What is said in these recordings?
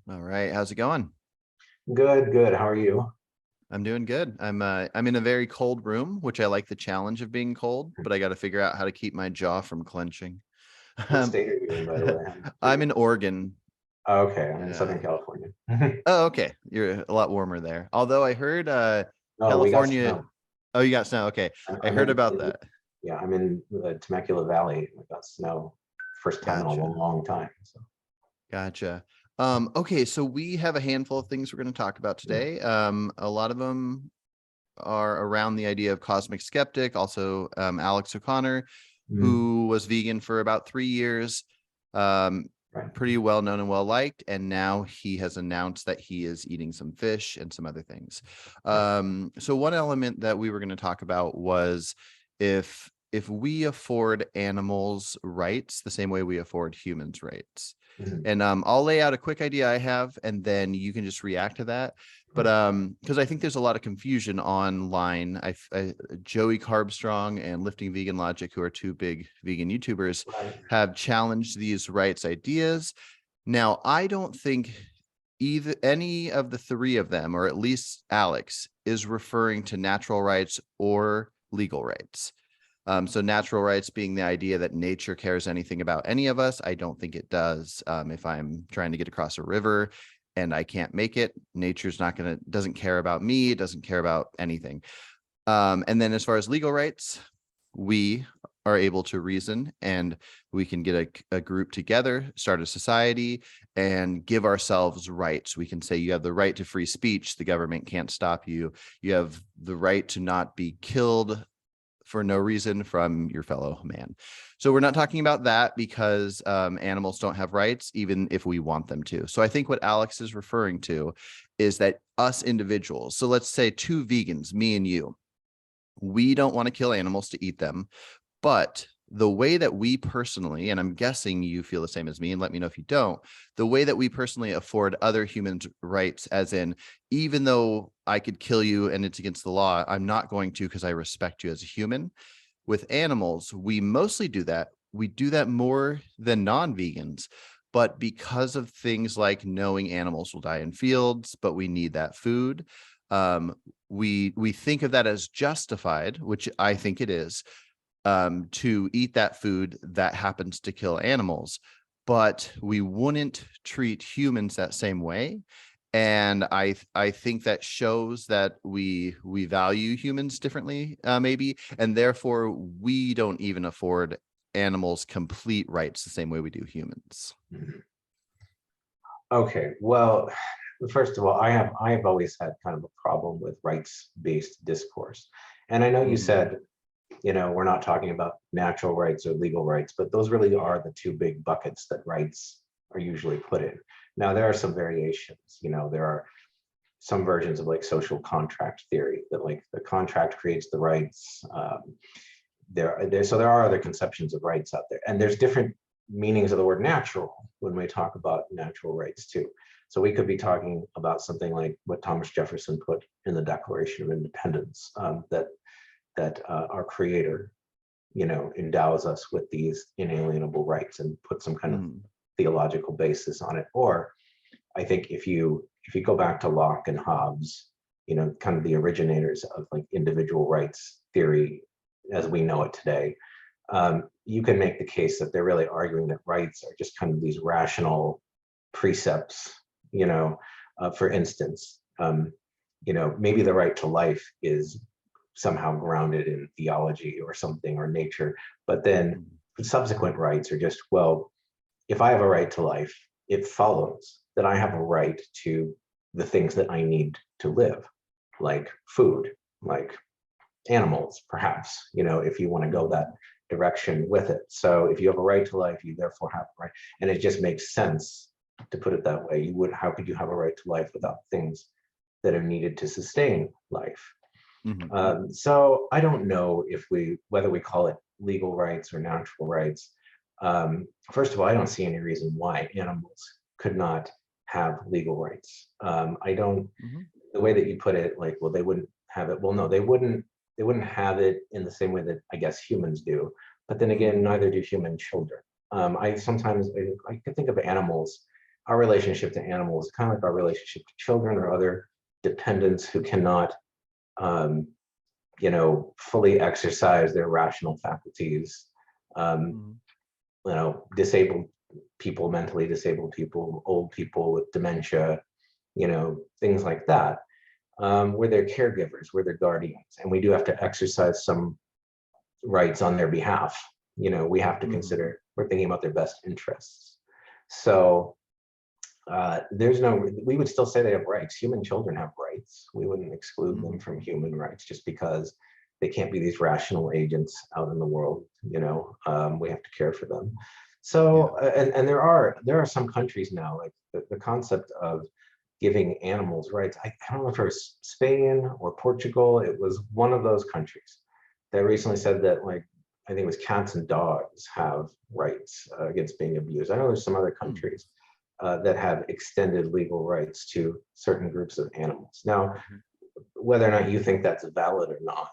All right, how's it going? Good, good. How are you? I'm doing good. I'm in a very cold room, which I like the challenge of being cold, but I got to figure out how to keep my jaw from clenching. What Um, state are you in, by the way? I'm I'm pretty. in Oregon. Okay, I'm in Yeah. Southern California. Oh, okay. You're a lot warmer there. Although I heard No, we got California. snow. Oh, you got snow. Okay. I I'm heard in, about that. yeah, I'm in the Temecula Valley. We got snow, first time in a Gotcha. long, long time. So, Gotcha. Okay, so we have a handful of things we're going to talk about yeah. today. A lot of them are around the idea of cosmic skeptic, also Alex O'Connor, Mm, who was vegan for about 3 years, um, right. pretty well known and well liked, and now he has announced that he is eating some fish and some other things. Right. So one element that we were going to talk about was if we afford animals rights the same way we afford humans rights. Mhm. And I'll lay out a quick idea I have, and then you can just react to that. But Right. because I think there's a lot of confusion online. Joey Carbstrong and Lifting Vegan Logic, who are two big vegan YouTubers, Right. have challenged these rights ideas. Now, I don't think either any of the three of them, or at least Alex, is referring to natural rights or legal rights. So natural rights being the idea that nature cares anything about any of us. I don't think it does. If I'm trying to get across a river and I can't make it, nature's not going to, doesn't care about me, doesn't care about anything. And then as far as legal rights, we are able to reason and we can get a group together, start a society, and give ourselves rights. We can say you have the right to free speech. The government can't stop you. You have the right to not be killed for no reason from your fellow man. So we're not talking about that because animals don't have rights, even if we want them to. So I think what Alex is referring to is that us individuals, so let's say two vegans, me and you, we don't want to kill animals to eat them, but the way that we personally, and I'm guessing you feel the same as me, and let me know if you don't, the way that we personally afford other humans rights, as in, even though I could kill you and it's against the law, I'm not going to because I respect you as a human. With animals, we mostly do that. We do that more than non-vegans, but because of things like knowing animals will die in fields, but we need that food, um, we think of that as justified, which I think it is, to eat that food that happens to kill animals, but we wouldn't treat humans that same way. And I think that shows that we value humans differently, maybe, and therefore we don't even afford animals complete rights the same way we do humans. Mhm. Okay. Well, first of all, I have always had kind of a problem with rights-based discourse. And I know you Mhm. said, we're not talking about natural rights or legal rights, but those really are the two big buckets that rights are usually put in. Now, there are some variations. There are some versions of like social contract theory that like the contract creates the rights. So there are other conceptions of rights out there, and there's different meanings of the word natural when we talk about natural rights too. So we could be talking about something like what Thomas Jefferson put in the Declaration of Independence, that our Creator, endows us with these inalienable rights and put some kind of Mhm. theological basis on it. Or I think if you go back to Locke and Hobbes, kind of the originators of like individual rights theory as we know it today, you can make the case that they're really arguing that rights are just kind of these rational precepts. For instance, maybe the right to life is somehow grounded in theology or something or nature, but then Mhm. subsequent rights are just, well, if I have a right to life, it follows that I have a right to the things that I need to live, like food, like animals, perhaps, if you want to go that Mhm. direction with it. So if you have a right to life, you therefore have a right. And it just makes sense to put it that way. How could you have a right to life without things that are needed to sustain life? Mhm. So I don't know whether we call it legal rights or natural rights. First of all, I don't see any reason why animals could not have legal rights. I don't. Mhm. The way that you put it, like, well, they wouldn't have it. Well, no, they wouldn't. They wouldn't have it in the same way that I guess humans do. But then again, Mhm. neither do human children. I sometimes I could think of animals our relationship to animals is kind of like our relationship to children or other dependents who cannot, um, fully exercise their rational faculties. Um, Mhm. Disabled people, mentally disabled people, old people with dementia, things like that. We're their caregivers, we're their guardians, and we do have to exercise some rights on their behalf. We have to Mhm. consider, we're thinking about their best interests. So we would still say they have rights. Human children have rights. We wouldn't exclude them Mhm. from human rights just because they can't be these rational agents out in the world. We have to care for them. Yeah. So, and there are some countries now, like the concept of giving animals rights. I don't know if it was Spain or Portugal. It was one of those countries that recently said that, like, I think it was cats and dogs have rights against being abused. I know there's some other Mm. countries that have extended legal rights to certain groups of animals. Now, Mhm. whether or not you think that's valid or not,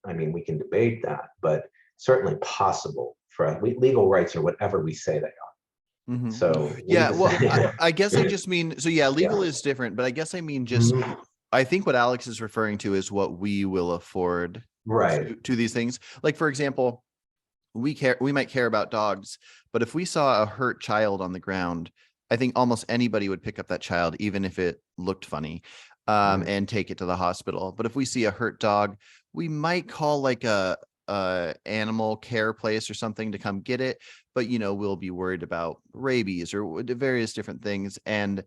I mean, we can debate that, but certainly possible for legal rights or whatever we say they are. Mhm. So we Yeah, well, decide, I guess I just mean, so yeah, yeah. legal is different, but I guess I mean just, Mhm. I think what Alex is referring to is what we will afford Right. to these things. Like, for example, we might care about dogs, but if we saw a hurt child on the ground, I think almost anybody would pick up that child, even if it looked funny, Mhm. and take it to the hospital. But if we see a hurt dog, we might call like a animal care place or something to come get it, but we'll be worried about rabies or various different things. And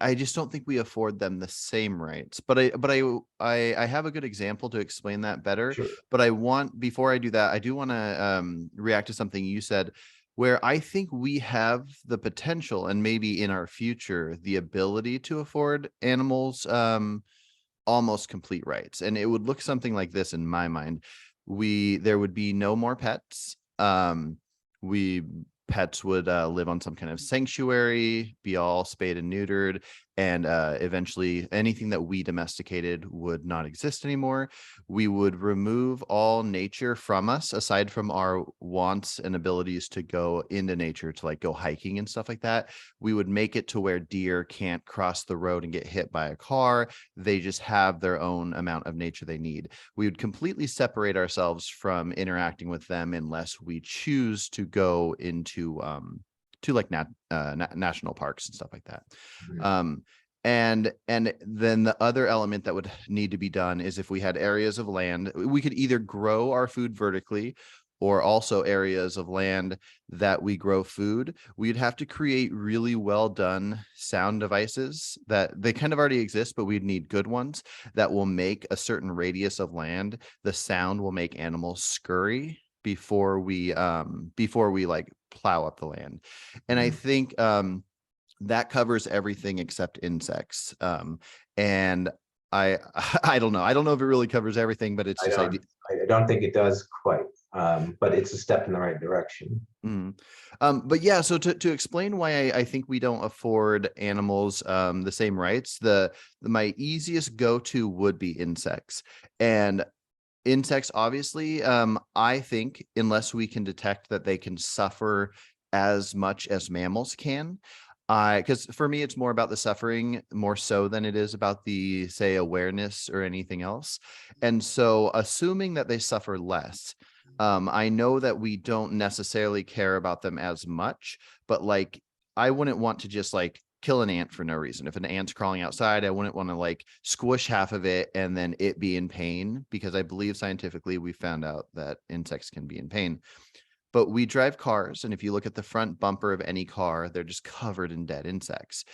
I just don't think we afford them the same rights. But I have a good example to explain that better. Sure. But before I do that, I do want to react to something you said, where I think we have the potential and maybe in our future the ability to afford animals almost complete rights. And it would look something like this in my mind. There would be no more pets. We Pets would live on some kind of sanctuary, be all spayed and neutered, and eventually anything that we domesticated would not exist anymore. We would remove all nature from us, aside from our wants and abilities to go into nature, to like go hiking and stuff like that. We would make it to where deer can't cross the road and get hit by a car. They just have their own amount of nature they need. We would completely separate ourselves from interacting with them unless we choose to go into to like national parks and stuff like that. Mhm. um and then the other element that would need to be done is, if we had areas of land, we could either grow our food vertically, or also areas of land that we grow food. We'd have to create really well done sound devices that they kind of already exist, but we'd need good ones that will make a certain radius of land. The sound will make animals scurry before we like plow up the land. And I Mhm. think that covers everything except insects. And I I don't know. I don't know if it really covers everything, but it's I just don't, idea. I don't think it does quite, but it's a step in the right direction. Mm. But yeah, so to explain why I think we don't afford animals the same rights, my easiest go-to would be insects. And insects, obviously, I think unless we can detect that they can suffer as much as mammals can, because for me, it's more about the suffering more so than it is about the, say, awareness or anything else. And so, assuming that they suffer less, I know that we don't necessarily care about them as much, but like, I wouldn't want to just like kill an ant for no reason. If an ant's crawling outside, I wouldn't want to like squish half of it and then it be in pain, because I believe scientifically we found out that insects can be in pain. But we drive cars, and if you look at the front bumper of any car, they're just covered in dead insects.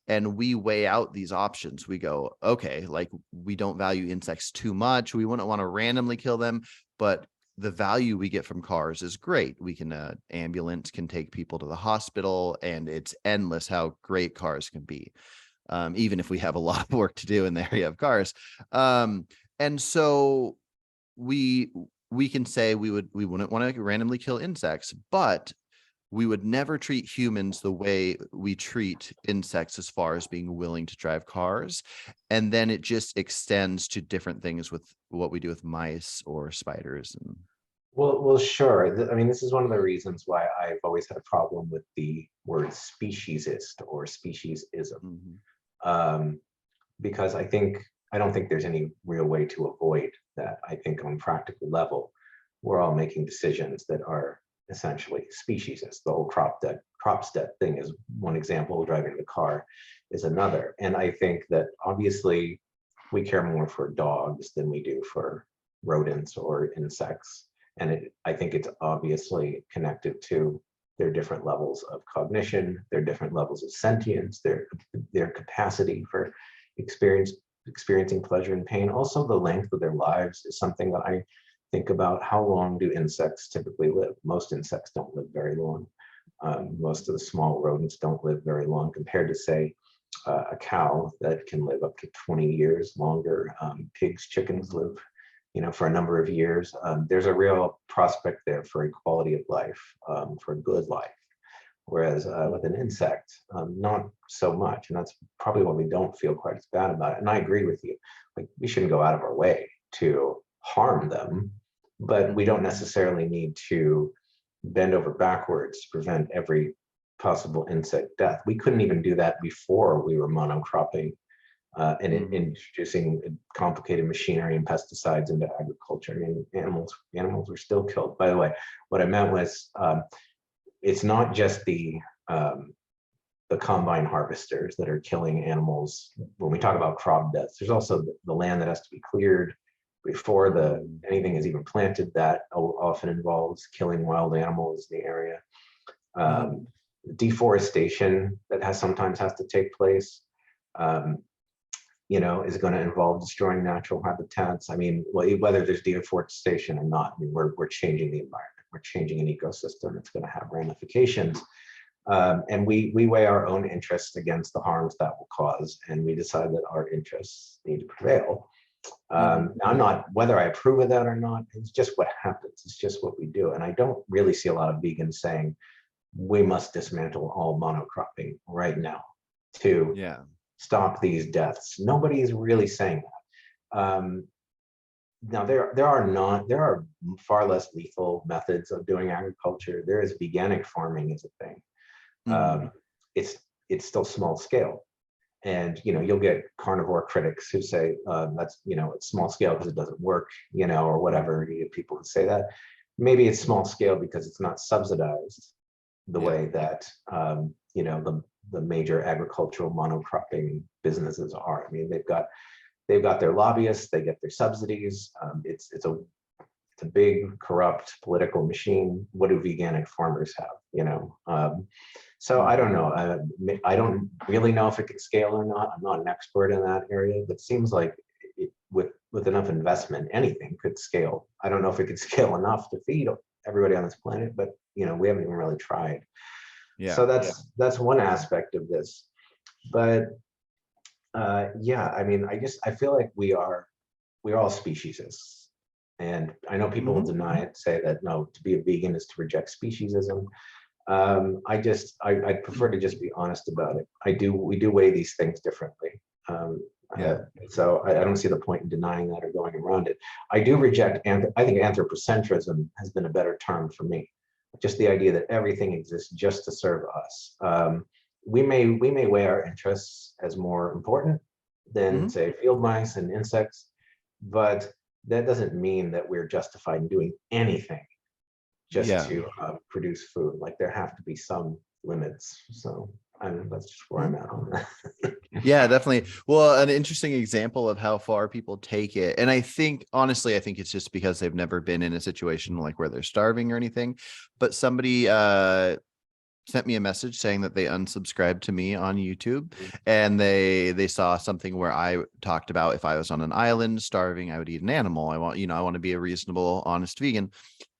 And we weigh out these options. We go, okay, like, we don't value insects too much. We wouldn't want to randomly kill them, but the value we get from cars is great. We can ambulance can take people to the hospital, and it's endless how great cars can be. Even if we have a lot of work to do in the area of cars. And so we we can say we wouldn't want to randomly kill insects, but we would never treat humans the way we treat insects as far as being willing to drive cars. And then it just extends to different things with what we do with mice or spiders. And Well, sure. I mean, this is one of the reasons why I've always had a problem with the word speciesist or speciesism, Mhm. um, because I don't think there's any real way to avoid that. I think on practical level, we're all making decisions that are essentially speciesist. The whole Cropstead thing is one example. Driving the car is another. And I think that obviously we care more for dogs than we do for rodents or insects. And I think it's obviously connected to their different levels of cognition, their different levels of sentience, their capacity for experiencing pleasure and pain. Also, the length of their lives is something that I think about. How long do insects typically live? Most insects don't live very long. Most of the small rodents don't live very long compared to, say, a cow that can live up to 20 years longer. Pigs, chickens live, for a number of years. There's a real prospect there for equality of life, for a good life. Whereas with an insect, not so much. And that's probably why we don't feel quite as bad about it. And I agree with you. Like, we shouldn't go out of our way to harm them, but we don't necessarily need to bend over backwards to prevent every possible insect death. We couldn't even do that before we were monocropping and introducing complicated machinery and pesticides into agriculture. I mean, animals were still killed. By the way, what I meant was, it's not just the combine harvesters that are killing animals. When we talk about crop deaths, there's also the land that has to be cleared before anything is even planted. That often involves killing wild animals in the area. Deforestation that sometimes has to take place, is going to involve destroying natural habitats. I mean, whether there's deforestation or not, I mean, we're changing the environment. We're changing an ecosystem. It's going to have ramifications. And we weigh our own interests against the harms that will cause, and we decide that our interests need to prevail. Now, I'm not, whether I approve of that or not, it's just what happens. It's just what we do. And I don't really see a lot of vegans saying we must dismantle all monocropping right now to stop these deaths. Nobody is really saying that. Now, there are far less lethal methods of doing agriculture. There is veganic farming is a thing. It's still small scale. And you'll get carnivore critics who say that's it's small scale because it doesn't work, or whatever. You get people who say that. Maybe it's small scale because it's not subsidized the way that the major agricultural monocropping businesses are. I mean, they've got their lobbyists, they get their subsidies. It's a big corrupt political machine. What do veganic farmers have? So I don't know. I don't really know if it could scale or not. I'm not an expert in that area, but it seems like with enough investment, anything could scale. I don't know if it could scale enough to feed everybody on this planet, but we haven't even really tried. So that's one aspect of this. But I mean, I feel like we're all speciesists. And I know people will deny it, say that no, to be a vegan is to reject speciesism. I prefer to just be honest about it. We do weigh these things differently. So I don't see the point in denying that or going around it. I do reject, I think anthropocentrism has been a better term for me. Just the idea that everything exists just to serve us. We may weigh our interests as more important than, say, field mice and insects, but that doesn't mean that we're justified in doing anything just to produce food. Like, there have to be some limits. So that's just where I'm at on that. Yeah, definitely. Well, an interesting example of how far people take it. And I think, honestly, I think it's just because they've never been in a situation like where they're starving or anything. But somebody sent me a message saying that they unsubscribed to me on YouTube, and they saw something where I talked about if I was on an island starving, I would eat an animal. I want to be a reasonable, honest vegan.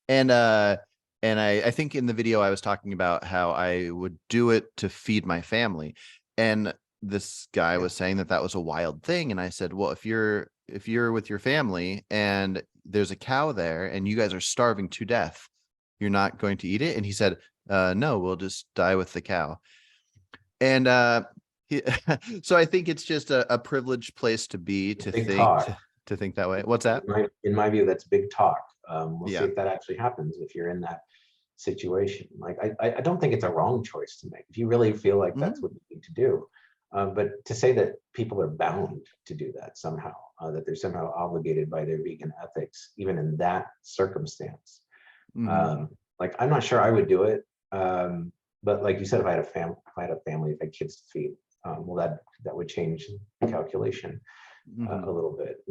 And I think in the video I was talking about how I would do it to feed my family. And this guy was saying that was a wild thing. And I said, well, if you're with your family and there's a cow there and you guys are starving to death, you're not going to eat it? And he said, no, we'll just die with the cow. And so I think it's just a privileged place to be, to think that way. What's that? In my view, that's big talk. We'll see Yeah. if that actually happens if you're in that situation. Like, I don't think it's a wrong choice to make if you really feel like that's Mhm. what you need to do. But to say that people are bound to do that somehow, that they're somehow obligated by their vegan ethics, even in that circumstance, Mhm. um, like I'm not sure I would do it. But like you said, if I had a family, if I had kids to feed, well, that would change the calculation a Mhm. little bit,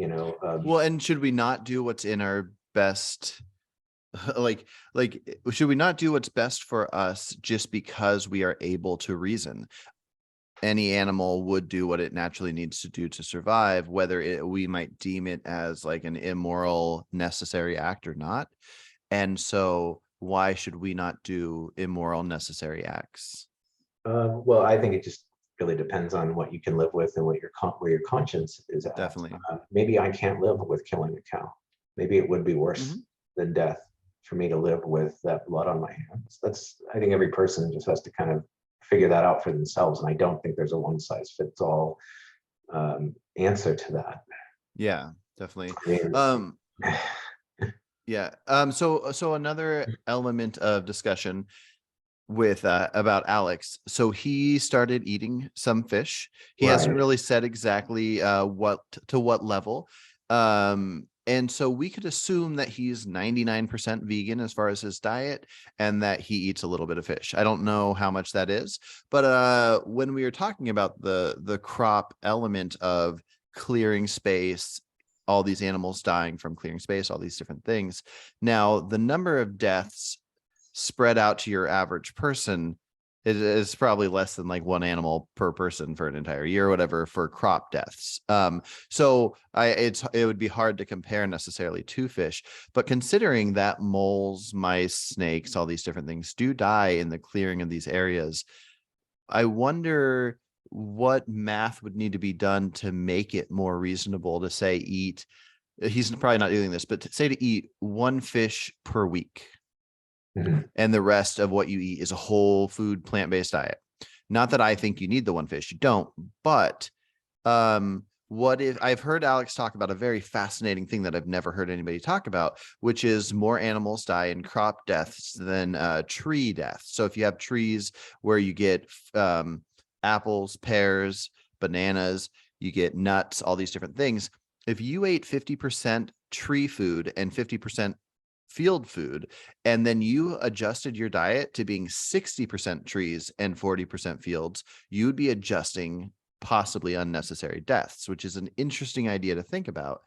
Well, and should we not do what's in our best like should we not do what's best for us just because we are able to reason? Any animal would do what it naturally needs to do to survive, whether we might deem it as like an immoral necessary act or not. And so why should we not do immoral necessary acts? Well, I think it just really depends on what you can live with and where your conscience is at. Definitely. Maybe I can't live with killing a cow. Maybe it would be worse Mhm. than death for me to live with that blood on my hands. I think every person just has to kind of figure that out for themselves. And I don't think there's a one size fits all answer to that. Yeah, definitely. I mean, Um, yeah. So another element of discussion with about Alex. So he started eating some fish. He hasn't right. really said exactly what to what level. And so we could assume that he's 99% vegan as far as his diet and that he eats a little bit of fish. I don't know how much that is, but when we were talking about the crop element of clearing space, all these animals dying from clearing space, all these different things. Now, the number of deaths spread out to your average person, it is probably less than like one animal per person for an entire year or whatever for crop deaths. So it would be hard to compare necessarily to fish, but considering that moles, mice, snakes, all these different things do die in the clearing of these areas, I wonder what math would need to be done to make it more reasonable to say eat. He's probably not doing this, but to say to eat one fish per week Mhm. and the rest of what you eat is a whole food plant-based diet. Not that I think you need the one fish, you don't, but what if I've heard Alex talk about a very fascinating thing that I've never heard anybody talk about, which is more animals die in crop deaths than tree deaths. So if you have trees where you get apples, pears, bananas, you get nuts, all these different things. If you ate 50% tree food and 50% field food, and then you adjusted your diet to being 60% trees and 40% fields, you would be adjusting possibly unnecessary deaths, which is an interesting idea to think about.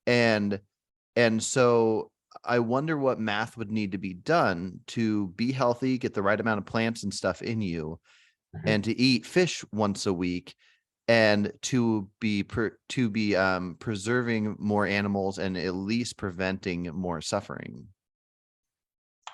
And so I wonder what math would need to be done to be healthy, get the right amount of plants and stuff in you, Mhm. and to eat fish once a week, and to be preserving more animals and at least preventing more suffering.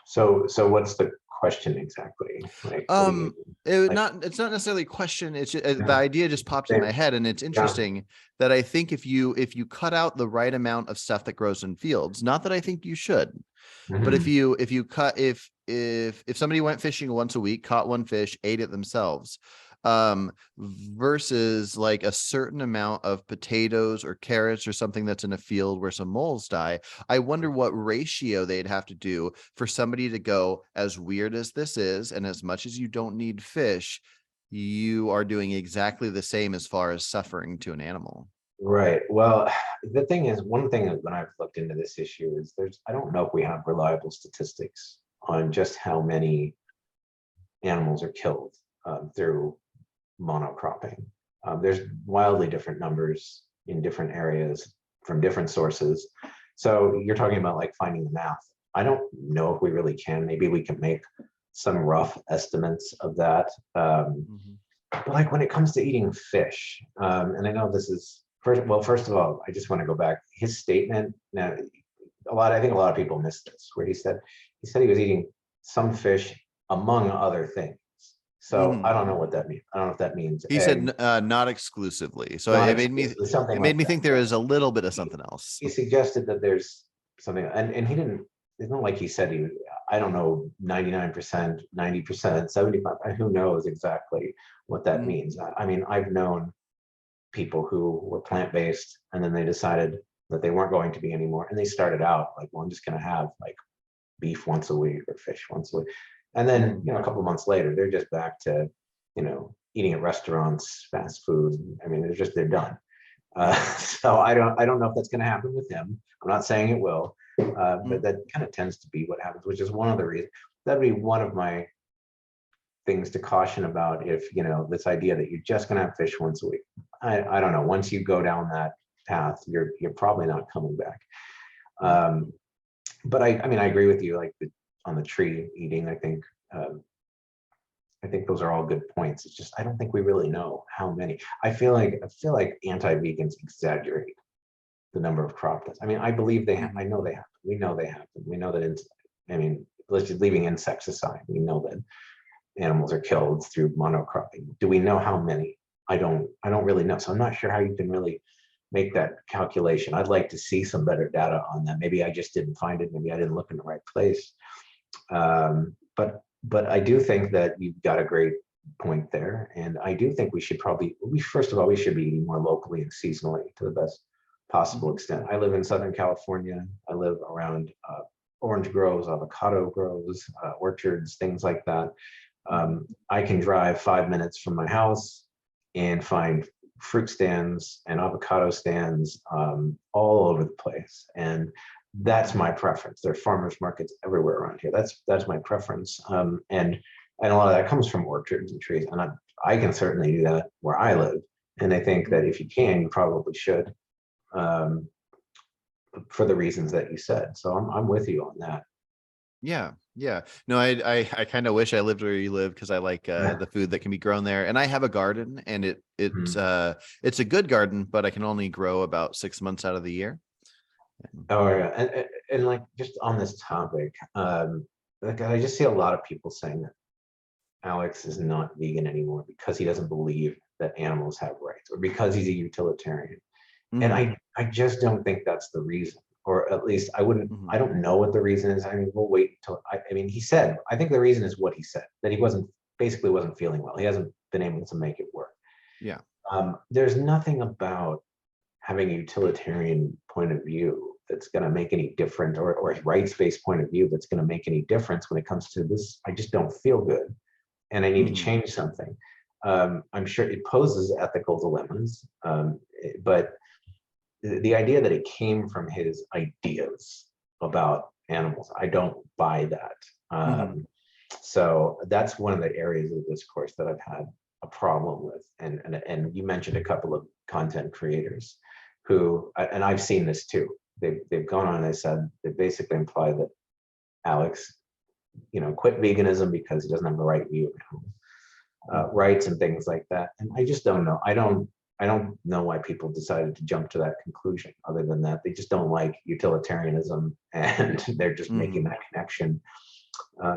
So what's the question exactly? Like, what do you Um, like? it's not necessarily a question. It's just, the Yeah, idea just popped in my head, and it's yeah. interesting that I think if you cut out the right amount of stuff that grows in fields, not that I think you should, but Mhm. if you cut if somebody went fishing once a week, caught one fish, ate it themselves, versus like a certain amount of potatoes or carrots or something that's in a field where some moles die, I wonder what ratio they'd have to do for somebody to go, as weird as this is, and as much as you don't need fish, you are doing exactly the same as far as suffering to an animal. Right. Well, the thing is, one thing that when I've looked into this issue is I don't know if we have reliable statistics on just how many animals are killed through monocropping. There's wildly different numbers in different areas from different sources. So you're talking about like finding the math. I don't know if we really can. Maybe we can make some rough estimates of that. Mhm. But like when it comes to eating fish, and I know this is first. Well, first of all, I just want to go back. His statement. Now, I think a lot of people missed this, where he said he was eating some fish among other things. So I Mhm. don't know what that means. I don't know if that means He said eggs, not exclusively. So not it made me exclusively, something it made like me that. think there Yeah. is a little bit of He, something else. he suggested that there's something, and he didn't. It's not like he said he. I don't know, 99%, 90%, 75%. Who knows exactly what that Mhm. means? I mean, I've known people who were plant-based and then they decided that they weren't going to be anymore. And they started out like, well, I'm just going to have like beef once a week or fish once a week. And then, a couple of months later, they're just back to, eating at restaurants, fast food. I mean, they're done. So I don't know if that's going to happen with him. I'm not saying it will, but that kind of tends to be what happens, which is one of the reasons. That'd be one of my things to caution about if, this idea that you're just going to have fish once a week. I don't know. Once you go down that path, you're probably not coming back. But I mean, I agree with you, like on the tree eating, I think those are all good points. It's just, I don't think we really know how many. I feel like anti-vegans exaggerate the number of crop deaths. I mean, I believe they have, I know they happen. We know they happen. We know that let's just leaving insects aside. We know that animals are killed through monocropping. Do we know how many? I don't really know. So I'm not sure how you can really make that calculation. I'd like to see some better data on that. Maybe I just didn't find it. Maybe I didn't look in the right place. But I do think that you've got a great point there. And I do think first of all, we should be eating more locally and seasonally to the best possible extent. I live in Southern California. I live around orange groves, avocado groves, orchards, things like that. I can drive 5 minutes from my house and find fruit stands and avocado stands all over the place. And that's my preference. There are farmers markets everywhere around here. That's my preference. And a lot of that comes from orchards and trees. And I can certainly do that where I live. And I think that if you can, you probably should, for the reasons that you said. So I'm with you on that. Yeah. No, I kind of wish I lived where you live because I like the food that can be grown there. And I have a garden, and it's a good garden, but I can only grow about 6 months out of the year. Oh yeah, and like just on this topic, like I just see a lot of people saying that Alex is not vegan anymore because he doesn't believe that animals have rights, or because he's a utilitarian. And I just don't think that's the reason, or at least I don't know what the reason is. I mean, we'll wait until he said, I think the reason is what he said, that he wasn't feeling well. He hasn't been able to make it work. Yeah. There's nothing about having a utilitarian point of view that's going to make any difference, or a rights-based point of view that's going to make any difference when it comes to this. I just don't feel good, and I need to change something. I'm sure it poses ethical dilemmas, but the idea that it came from his ideas about animals, I don't buy that. So that's one of the areas of discourse that I've had a problem with. And you mentioned a couple of content creators who, and I've seen this too, they've gone on and they said, they basically imply that Alex, quit veganism because he doesn't have the right view of rights and things like that. And I just don't know. I don't know why people decided to jump to that conclusion, other than that they just don't like utilitarianism and they're just making that connection.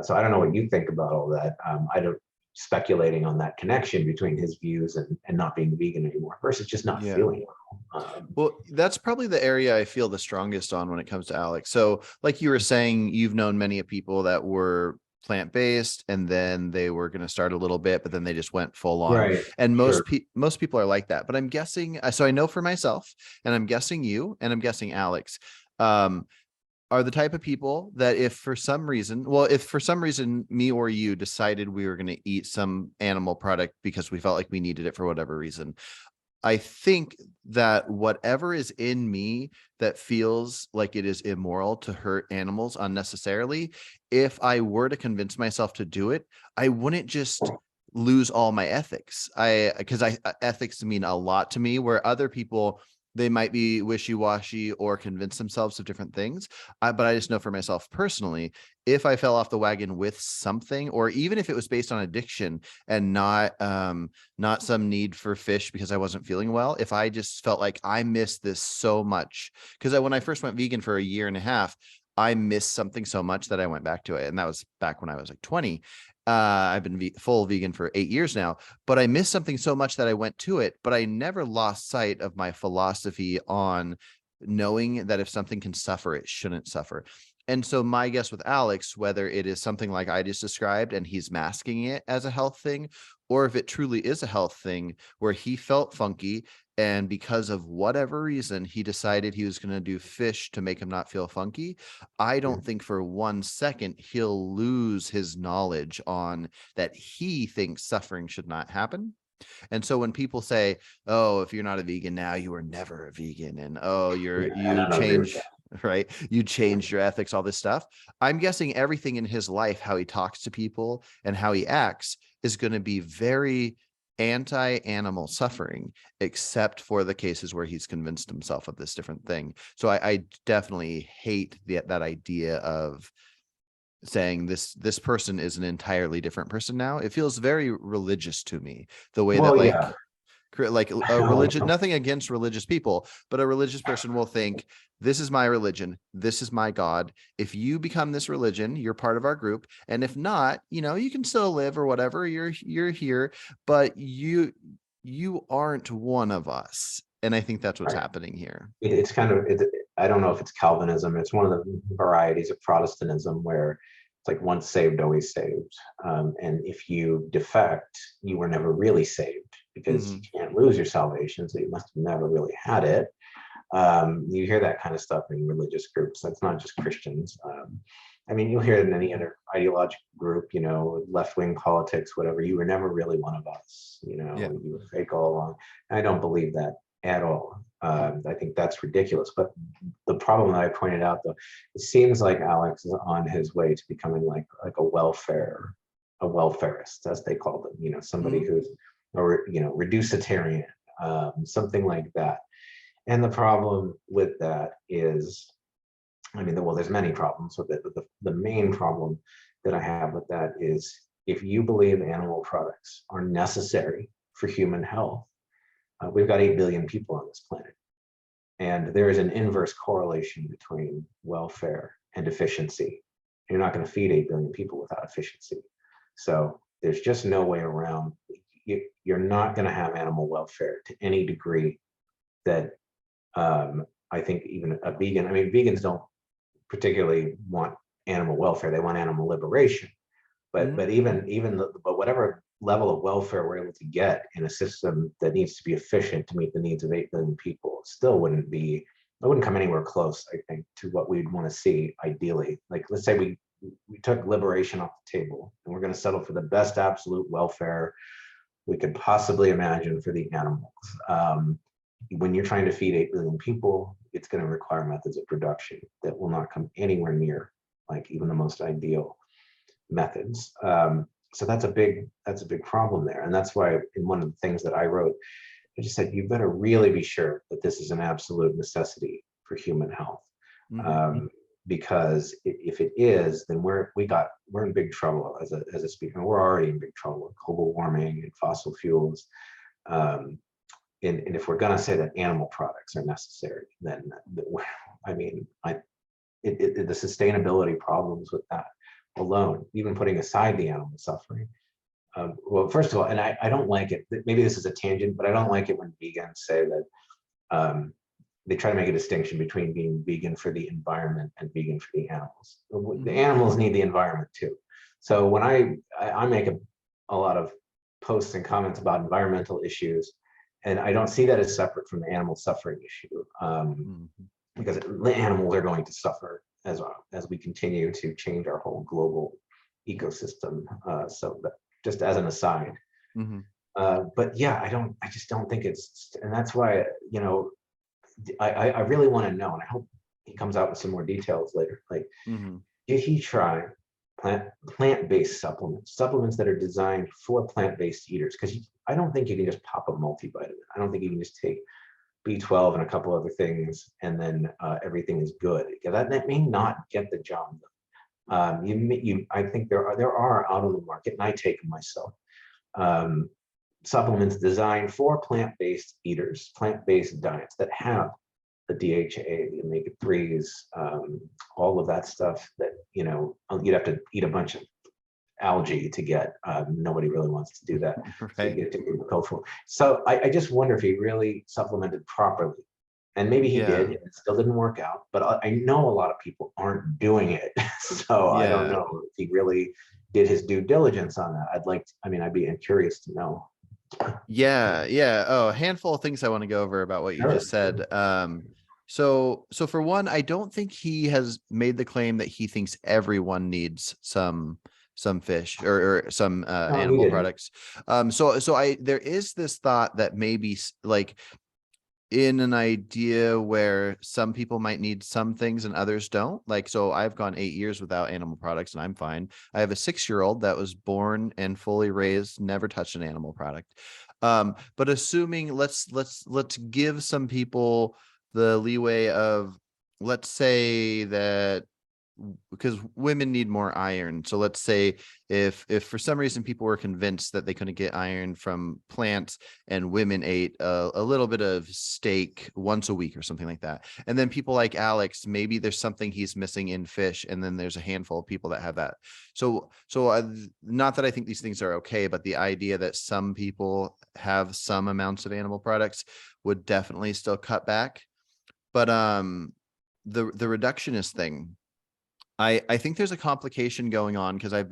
So I don't know what you think about all that. I don't speculating on that connection between his views and not being vegan anymore versus just not feeling well. Well, that's probably the area I feel the strongest on when it comes to Alex. So like you were saying, you've known many people that were plant-based and then they were going to start a little bit, but then they just went full on. Right. And most people are like that, but I'm guessing, so I know for myself, and I'm guessing you, and I'm guessing Alex, are the type of people that if for some reason me or you decided we were going to eat some animal product because we felt like we needed it for whatever reason, I think that whatever is in me that feels like it is immoral to hurt animals unnecessarily, if I were to convince myself to do it, I wouldn't just lose all my ethics. Because ethics mean a lot to me, where other people, they might be wishy-washy or convince themselves of different things. But I just know for myself personally, if I fell off the wagon with something, or even if it was based on addiction and not some need for fish because I wasn't feeling well, if I just felt like I missed this so much, because when I first went vegan for a year and a half, I missed something so much that I went back to it. And that was back when I was like 20. I've been full vegan for 8 years now, but I missed something so much that I went to it, but I never lost sight of my philosophy on knowing that if something can suffer, it shouldn't suffer. And so my guess with Alex, whether it is something like I just described and he's masking it as a health thing, or if it truly is a health thing where he felt funky and because of whatever reason he decided he was going to do fish to make him not feel funky, I don't think for 1 second he'll lose his knowledge on that he thinks suffering should not happen. And so when people say, oh, if you're not a vegan now, you were never a vegan, and oh, Yeah, I you don't agree with change, right, you changed your ethics, all this stuff, I'm guessing everything in his life, how he talks to people and how he acts, is going to be very anti-animal suffering, except for the cases where he's convinced himself of this different thing. So I definitely hate that idea of saying this person is an entirely different person now. It feels very religious to me, the way that Well, yeah. like a religion, nothing against religious people, but a religious person will think, this is my religion, this is my God. If you become this religion, you're part of our group, and if not, you can still live or whatever, you're here, but you aren't one of us. And I think that's what's Right. happening here. It's kind of, I don't know if it's Calvinism. It's one of the varieties of Protestantism where it's like once saved, always saved. And if you defect, you were never really saved because you Mhm. can't lose your salvation. So you must have never really had it. You hear that kind of stuff in religious groups. That's not just Christians. I mean, you'll hear it in any other ideological group, left-wing politics, whatever. You were never really one of us. Yeah. You were fake all along. I don't believe that at all. I think that's ridiculous. But the problem that I pointed out, though, it seems like Alex is on his way to becoming like a welfarist, as they call them. Somebody Mhm. who's, or reducitarian, something like that. And the problem with that is, I mean, well, there's many problems with it, but the main problem that I have with that is if you believe animal products are necessary for human health, we've got 8 billion people on this planet. And there is an inverse correlation between welfare and efficiency. You're not going to feed 8 billion people without efficiency. So there's just no way around. You're not going to have animal welfare to any degree that I think even a vegan, I mean, vegans don't particularly want animal welfare. They want animal liberation. But Mhm. but whatever level of welfare we're able to get in a system that needs to be efficient to meet the needs of 8 billion people, still it wouldn't come anywhere close, I think, to what we'd want to see ideally. Like, let's say we took liberation off the table and we're going to settle for the best absolute welfare we could possibly imagine for the animals. When you're trying to feed 8 billion people, it's going to require methods of production that will not come anywhere near like even the most ideal methods. So that's a big problem there. And that's why in one of the things that I wrote, I just said, you better really be sure that this is an absolute necessity for human health. Mhm. Because if it is, then we're in big trouble as a species. We're already in big trouble with global warming and fossil fuels. And if we're going to say that animal products are necessary, then I mean, the sustainability problems with that alone, even putting aside the animal suffering. Well, first of all, and I don't like it. Maybe this is a tangent, but I don't like it when vegans say that they try to make a distinction between being vegan for the environment and vegan for the animals. The Mhm. animals need the environment too. So when I make a lot of posts and comments about environmental issues, and I don't see that as separate from the animal suffering issue, Mhm. because the animals are going to suffer as we continue to change our whole global ecosystem. So that, just as an aside. Mhm. But yeah, I just don't think it's, and that's why, I really want to know, and I hope he comes out with some more details later. Like, Mhm. did he try plant-based supplements that are designed for plant-based eaters? Because I don't think you can just pop a multivitamin. I don't think you can just take B12 and a couple other things and then everything is good. That may not get the job done. I think there are out on the market, and I take them myself. Um, Supplements designed for plant-based eaters, plant-based diets that have the DHA, the omega-3s, all of that stuff that, you'd have to eat a bunch of algae to get. Nobody really wants to do that. So you Right. get to agricultural. So I just wonder if he really supplemented properly. And maybe he did, Yeah. and it still didn't work out. But I know a lot of people aren't doing it. So I don't Yeah. know if he really did his due diligence on that. I'd be curious to know. Yeah. Oh, a handful of things I want to go over about what you Sure, just sure. said. So for one, I don't think he has made the claim that he thinks everyone needs some fish or some No, he animal didn't. products. So there is this thought that maybe like in an idea where some people might need some things and others don't. Like, so I've gone 8 years without animal products and I'm fine. I have a 6-year-old that was born and fully raised, never touched an animal product. But assuming let's give some people the leeway of, let's say that because women need more iron. So let's say if for some reason people were convinced that they couldn't get iron from plants and women ate a little bit of steak once a week or something like that. And then people like Alex, maybe there's something he's missing in fish. And then there's a handful of people that have that. So not that I think these things are okay, but the idea that some people have some amounts of animal products would definitely still cut back. But the reductionist thing, I think there's a complication going on because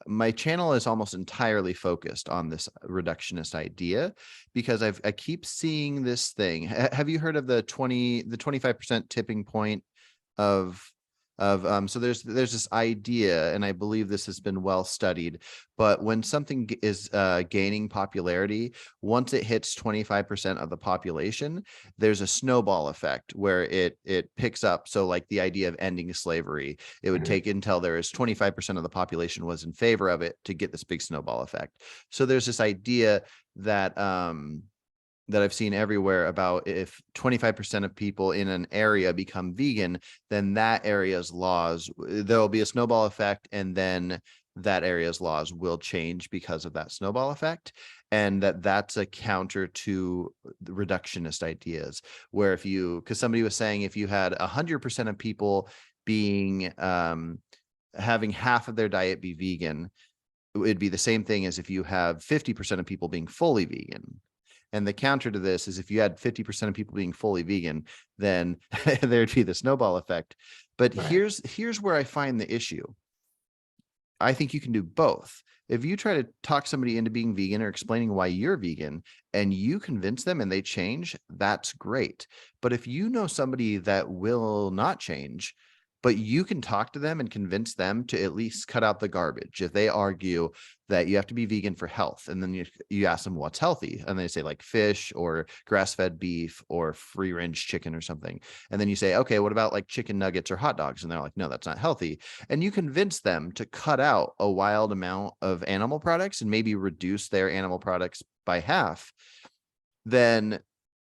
my channel is almost entirely focused on this reductionist idea because I keep seeing this thing. Have you heard of the 25% tipping point of so there's this idea, and I believe this has been well studied, but when something is gaining popularity, once it hits 25% of the population, there's a snowball effect where it picks up. So like the idea of ending slavery, it would Mhm. take until there is 25% of the population was in favor of it to get this big snowball effect. So there's this idea that that I've seen everywhere about if 25% of people in an area become vegan, then that area's laws, there'll be a snowball effect, and then that area's laws will change because of that snowball effect. And that's a counter to the reductionist ideas, where because somebody was saying if you had 100% of people being, having half of their diet be vegan, it'd be the same thing as if you have 50% of people being fully vegan. And the counter to this is if you had 50% of people being fully vegan, then there'd be the snowball effect. But Right. here's where I find the issue. I think you can do both. If you try to talk somebody into being vegan or explaining why you're vegan and you convince them and they change, that's great. But if you know somebody that will not change, but you can talk to them and convince them to at least cut out the garbage. If they argue that you have to be vegan for health, and then you ask them what's healthy, and they say like fish or grass-fed beef or free-range chicken or something. And then you say, okay, what about like chicken nuggets or hot dogs? And they're like, no, that's not healthy. And you convince them to cut out a wild amount of animal products and maybe reduce their animal products by half, then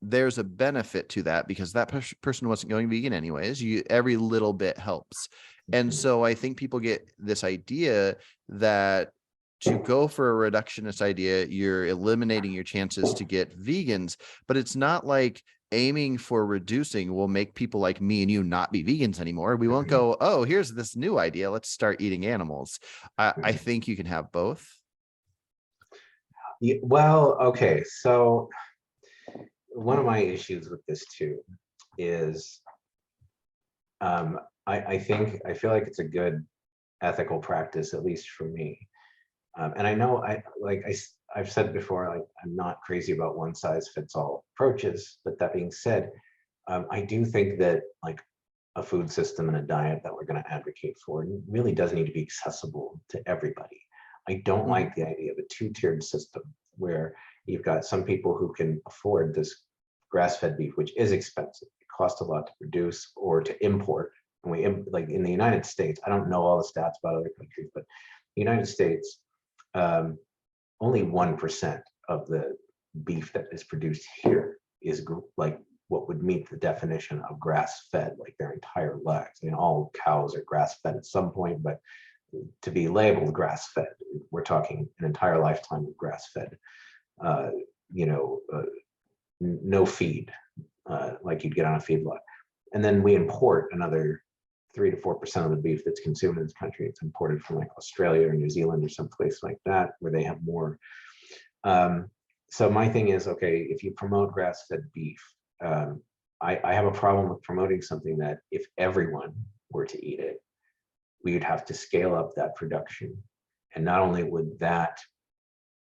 there's a benefit to that because that person wasn't going vegan anyways. Every little bit helps. And Mhm. so I think people get this idea that to go for a reductionist idea, you're eliminating your chances to get vegans, but it's not like aiming for reducing will make people like me and you not be vegans anymore. We won't Mhm. go, oh, here's this new idea, let's start eating animals. I Mhm. think you can have both. Well, okay. So one of my issues with this too is I feel like it's a good ethical practice, at least for me. And I know I've said before, like I'm not crazy about one size fits all approaches. But that being said, I do think that like a food system and a diet that we're going to advocate for really does need to be accessible to everybody. I don't Mhm. like the idea of a two-tiered system where you've got some people who can afford this grass-fed beef, which is expensive. It costs a lot to produce or to import. And like in the United States, I don't know all the stats about other countries, but the United States, um, only 1% of the beef that is produced here is like what would meet the definition of grass fed, like their entire lives. I mean, all cows are grass fed at some point, but to be labeled grass fed, we're talking an entire lifetime of grass fed, uh, you know, no feed, like you'd get on a feedlot. And then we import another 3 to 4% of the beef that's consumed in this country. It's imported from like Australia or New Zealand or someplace like that, where they have more. Um, so my thing is, okay, if you promote grass-fed beef, I have a problem with promoting something that if everyone were to eat it, we would have to scale up that production. And not only would that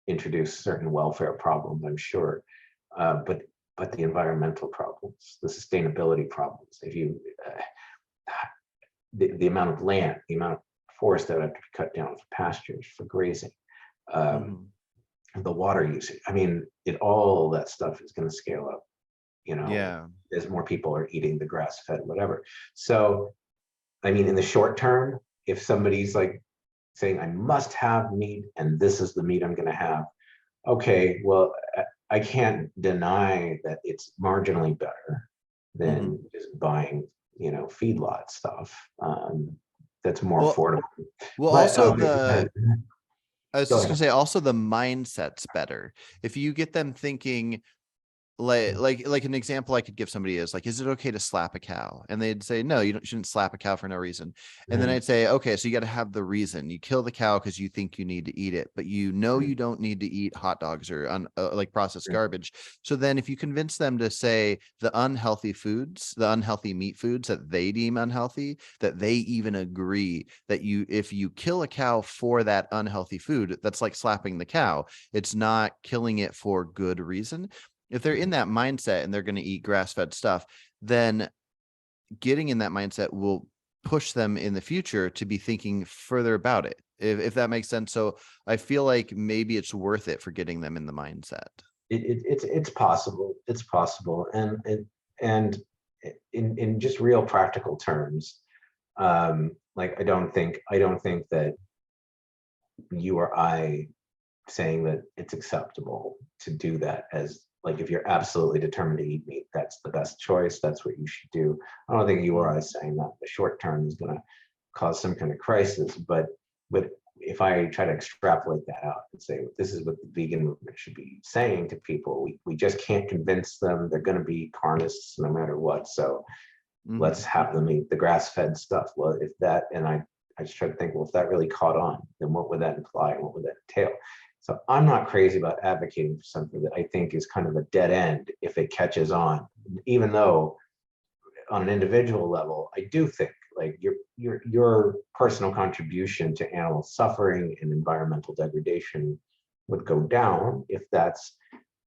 introduce certain welfare problems, I'm sure. But the environmental problems, the sustainability problems, if you the amount of land, the amount of forest that have to be cut down for pastures, for grazing, um, the water usage. I mean, all that stuff is going to scale up, Yeah. as more people are eating the grass-fed, whatever. So, I mean, in the short term, if somebody's like saying, I must have meat and this is the meat I'm going to have, okay, well, I can't deny that it's marginally better than just buying, feedlot stuff. That's more Well, affordable. But also go I was just ahead. gonna say also the mindset's better. If you get them thinking, like an example I could give somebody is like, is it okay to slap a cow? And they'd say, no, shouldn't slap a cow for no reason. And then Mhm. I'd say, okay, so you got to have the reason. You kill the cow because you think you need to eat it, but you don't need to eat hot dogs or like processed garbage. So then if you convince them to say the unhealthy foods, the unhealthy meat foods that they deem unhealthy, that they even agree that if you kill a cow for that unhealthy food, that's like slapping the cow. It's not killing it for good reason. If they're in that mindset and they're going to eat grass-fed stuff, then getting in that mindset will push them in the future to be thinking further about it, if that makes sense. So I feel like maybe it's worth it for getting them in the mindset. It's possible. It's possible, and in just real practical terms, like I don't think that you or I saying that it's acceptable to do that, as like, if you're absolutely determined to eat meat, that's the best choice, that's what you should do. I don't think you or I saying that in the short term is going to cause some kind of crisis, but if I try to extrapolate that out and say this is what the vegan movement should be saying to people, we just can't convince them. They're going to be carnists no matter what, so let's have them eat the grass-fed stuff. Well, if that, and I just try to think, well, if that really caught on, then what would that imply and what would that entail? So I'm not crazy about advocating for something that I think is kind of a dead end if it catches on, even though on an individual level, I do think like your personal contribution to animal suffering and environmental degradation would go down if that's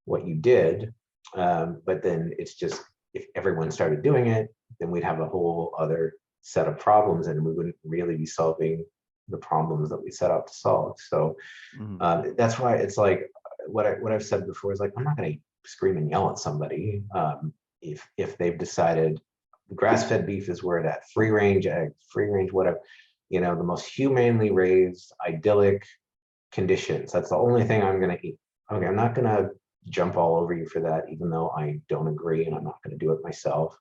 what you did. But then it's just, if everyone started doing it, then we'd have a whole other set of problems and we wouldn't really be solving the problems that we set out to solve. So that's why it's like what I've said before is like, I'm not going to scream and yell at somebody if they've decided grass-fed beef is where it at, free range eggs, free range whatever, the most humanely raised, idyllic conditions. That's the only thing I'm going to eat. Okay, I'm not going to jump all over you for that, even though I don't agree, and I'm not going to do it myself.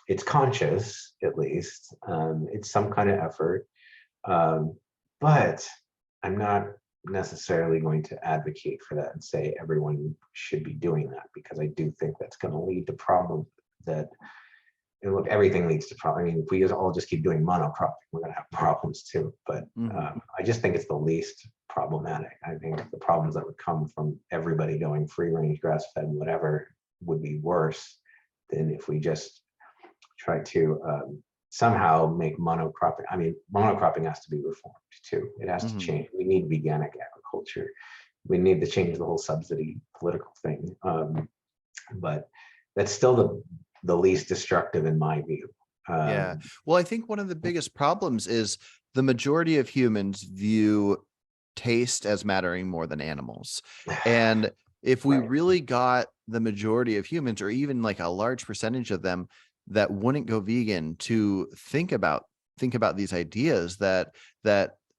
It's conscious, at least. It's some kind of effort, but I'm not necessarily going to advocate for that and say everyone should be doing that, because I do think that's going to lead to problems that, and look, everything leads to problems. I mean, if we all just keep doing monocropping, we're going to have problems too. But I just think it's the least problematic. I think the problems that would come from everybody going free range, grass fed, whatever, would be worse than if we just try to somehow make monocropping. I mean, monocropping has to be reformed too. It has to change. We need veganic agriculture. We need to change the whole subsidy political thing. But that's still the least destructive in my view. Yeah. Well, I think one of the biggest problems is the majority of humans view taste as mattering more than animals. And if we Right. really got the majority of humans, or even like a large percentage of them that wouldn't go vegan, to think about these ideas that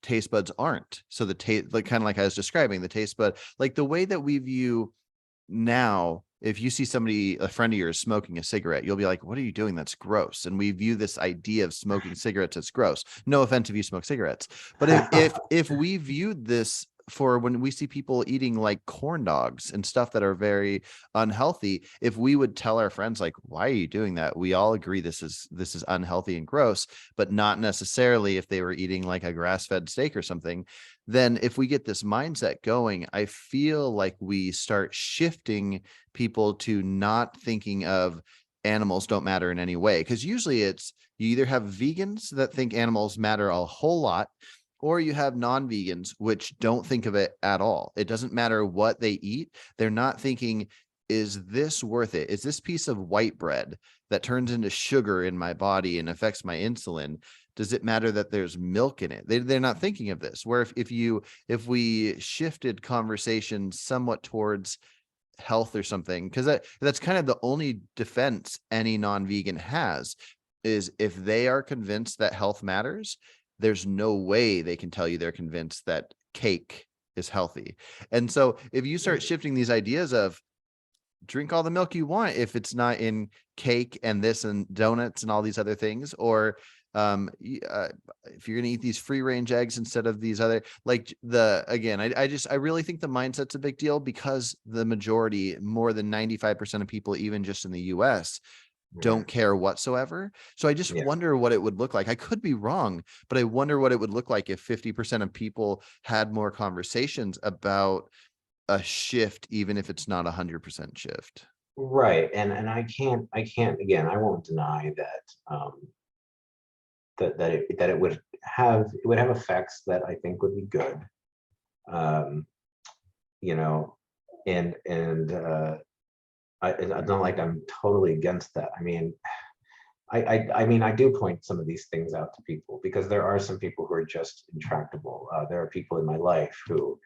taste buds aren't. So the taste, like kind of like I was describing, the taste bud, like the way that we view now, if you see somebody, a friend of yours, smoking a cigarette, you'll be like, what are you doing? That's gross. And we view this idea of smoking cigarettes as gross. No offense if you smoke cigarettes, but if we viewed this, for when we see people eating like corn dogs and stuff that are very unhealthy, if we would tell our friends like, why are you doing that? We all agree this is unhealthy and gross, but not necessarily if they were eating like a grass-fed steak or something. Then if we get this mindset going, I feel like we start shifting people to not thinking of animals don't matter in any way. Because usually it's, you either have vegans that think animals matter a whole lot, Or you have non-vegans, which don't think of it at all. It doesn't matter what they eat. They're not thinking, is this worth it? Is this piece of white bread that turns into sugar in my body and affects my insulin? Does it matter that there's milk in it? They're not thinking of this. Where if we shifted conversation somewhat towards health or something, because that's kind of the only defense any non-vegan has, is if they are convinced that health matters, there's no way they can tell you they're convinced that cake is healthy. And so if you start shifting these ideas of drink all the milk you want if it's not in cake and this and donuts and all these other things, or if you're going to eat these free range eggs instead of these other, like I really think the mindset's a big deal, because the majority, more than 95% of people, even just in the US, don't care whatsoever. So I just wonder what it would look like. I could be wrong, but I wonder what it would look like if 50% of people had more conversations about a shift, even if it's not 100% shift. Right. And I can't, again, I won't deny that, that it would have effects that I think would be good. You know, and it's not like I'm totally against that. I mean, I mean, I do point some of these things out to people, because there are some people who are just intractable. There are people in my life who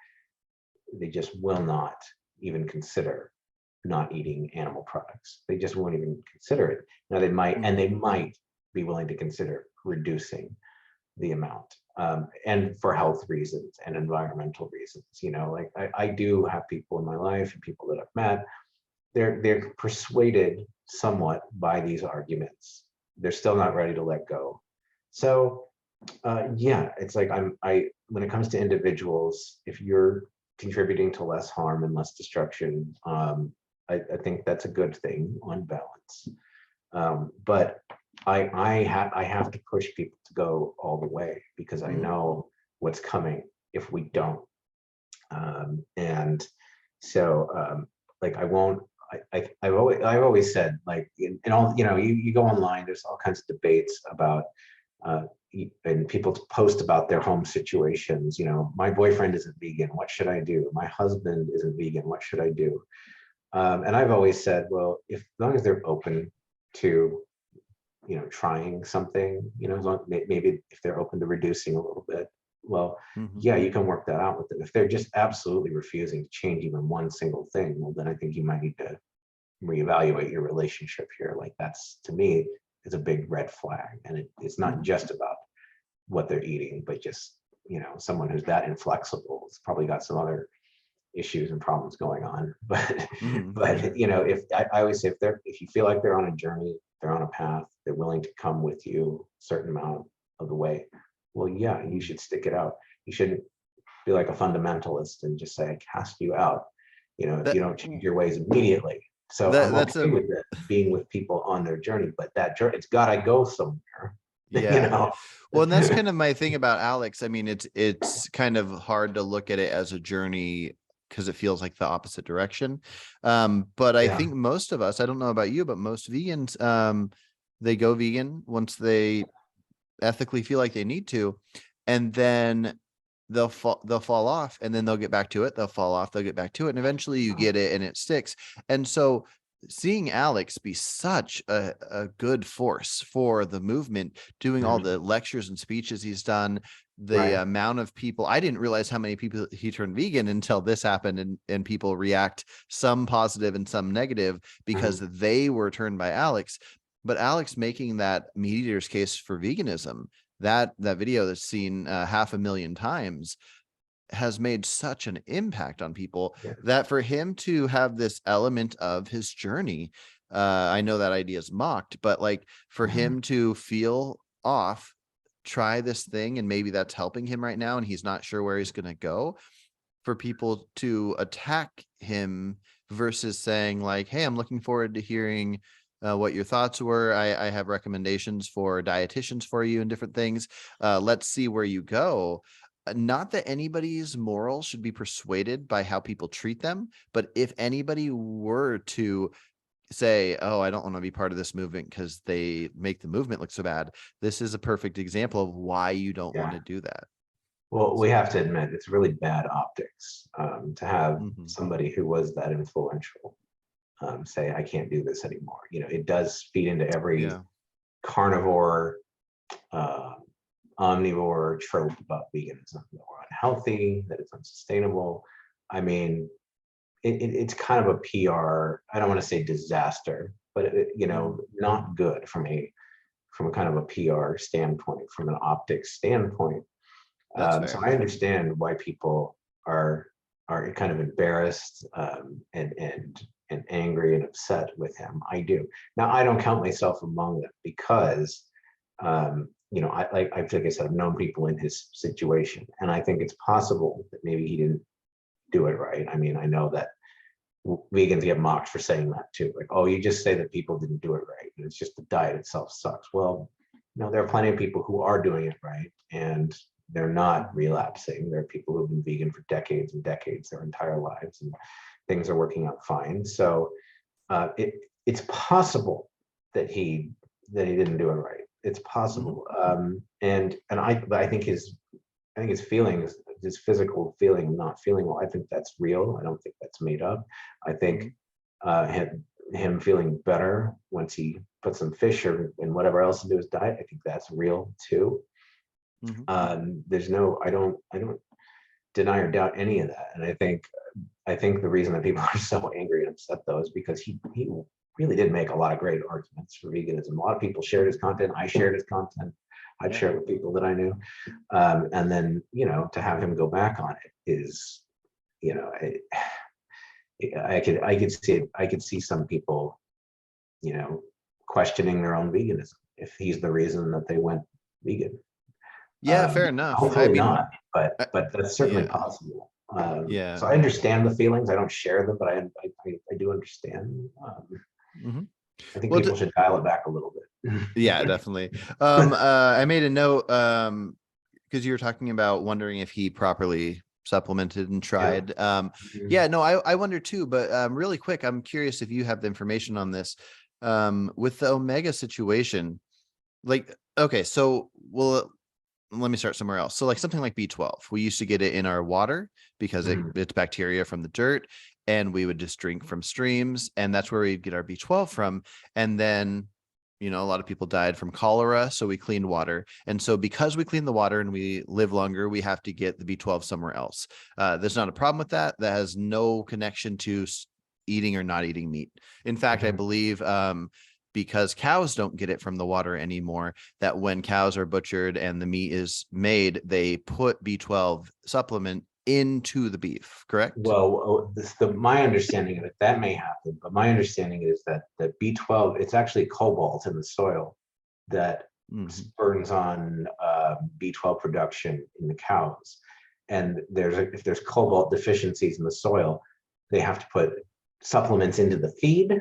they just will not even consider not eating animal products. They just won't even consider it. Now they might be willing to consider reducing the amount, and for health reasons and environmental reasons. You know, like I do have people in my life and people that I've met, they're persuaded somewhat by these arguments. They're still not ready to let go. So yeah, it's like when it comes to individuals, if you're contributing to less harm and less destruction, I think that's a good thing on balance. But I have to push people to go all the way, because I know what's coming if we don't. And so like I won't. I've always said, like, in all, you know, you go online, there's all kinds of debates about and people post about their home situations. You know, my boyfriend isn't vegan, what should I do? My husband isn't vegan, what should I do? And I've always said, well, as long as they're open to, you know, trying something, you know, as long, maybe if they're open to reducing a little bit, well, yeah, you can work that out with them. If they're just absolutely refusing to change even one single thing, well, then I think you might need to reevaluate your relationship here. Like, that's, to me, is a big red flag. And it's not just about what they're eating, but just, you know, someone who's that inflexible, it's probably got some other issues and problems going on. But but you know, if I always say, if you feel like they're on a journey, they're on a path, they're willing to come with you a certain amount of the way, well, yeah, you should stick it out. You shouldn't be like a fundamentalist and just say, I cast you out, you know, if you don't change your ways immediately. So I'm okay with it, being with people on their journey, but that journey, it's got to go somewhere. Yeah. You know? Well, and that's kind of my thing about Alex. I mean, it's kind of hard to look at it as a journey, because it feels like the opposite direction. But I think most of us, I don't know about you, but most vegans, they go vegan once they ethically feel like they need to, and then they'll fall off, and then they'll get back to it. They'll fall off, they'll get back to it, and eventually you get it and it sticks. And so seeing Alex be such a good force for the movement, doing all the lectures and speeches he's done, the amount of people, I didn't realize how many people he turned vegan until this happened, and people react, some positive and some negative, because they were turned by Alex. But Alex making that meat eater's case for veganism, that video that's seen 500,000 times, has made such an impact on people, that for him to have this element of his journey, I know that idea is mocked, but like for him to feel off, try this thing, and maybe that's helping him right now, and he's not sure where he's going to go, for people to attack him versus saying like, hey, I'm looking forward to hearing what your thoughts were. I have recommendations for dietitians for you and different things. Let's see where you go. Not that anybody's morals should be persuaded by how people treat them, but if anybody were to say, oh, I don't want to be part of this movement because they make the movement look so bad, this is a perfect example of why you don't want to do that. Well, we have to admit it's really bad optics to have Mhm. somebody who was that influential say, I can't do this anymore. You know, it does feed into every Yeah. carnivore, uh, omnivore trope about veganism, that we're unhealthy, that it's unsustainable. I mean, it's kind of a PR, I don't want to say disaster, but you know, Mhm. not good from a kind of a PR standpoint, from an optics standpoint. That's So fair. I understand why people are kind of embarrassed and angry and upset with him. I do. Now I don't count myself among them because you know, like I said, I've known people in his situation, and I think it's possible that maybe he didn't do it right. I mean, I know that vegans get mocked for saying that too. Like, oh, you just say that people didn't do it right, and it's just the diet itself sucks. Well, you know, there are plenty of people who are doing it right, and they're not relapsing. There are people who've been vegan for decades and decades, their entire lives, and things are working out fine. So it's possible that he didn't do it right. It's Mhm. possible, but I think his feelings, his physical feeling of not feeling well, I think that's real. I don't think that's made up. I think Mhm. him feeling better once he put some fish or and whatever else into his diet, I think that's real too. Mhm. There's no, I don't deny or doubt any of that. And I think the reason that people are so angry and upset though is because he really did make a lot of great arguments for veganism. A lot of people shared his content. I shared his content. I'd Yeah. share it with people that I knew. And then, you know, to have him go back on it is, you know, I could see some people, you know, questioning their own veganism if he's the reason that they went vegan. Yeah, fair enough. I Hopefully mean, not, but uh, that's certainly yeah. possible. Yeah. So I understand the feelings. I don't share them, but I do understand. Mhm. I think Well, people should dial it back a little bit. yeah, definitely. I made a note because you were talking about wondering if he properly supplemented and Yeah. tried. Mhm. Yeah, no, I wonder too, but really quick, I'm curious if you have the information on this. With the Omega situation, like, okay, so well, let me start somewhere else. So like something like B12, we used to get it in our water because Mhm. it's bacteria from the dirt, and we would just drink from streams, and that's where we get our B12 from. And then, you know, a lot of people died from cholera, so we cleaned water. And so because we clean the water and we live longer, we have to get the B12 somewhere else. There's not a problem with that. That has no connection to eating or not eating meat. In fact, I Mhm. believe because cows don't get it from the water anymore, that when cows are butchered and the meat is made, they put B12 supplement into the beef, correct? Well, my understanding of it, that may happen, but my understanding is that the B12, it's actually cobalt in the soil that Mhm. burns on B12 production in the cows. And if there's cobalt deficiencies in the soil, they have to put supplements into the feed,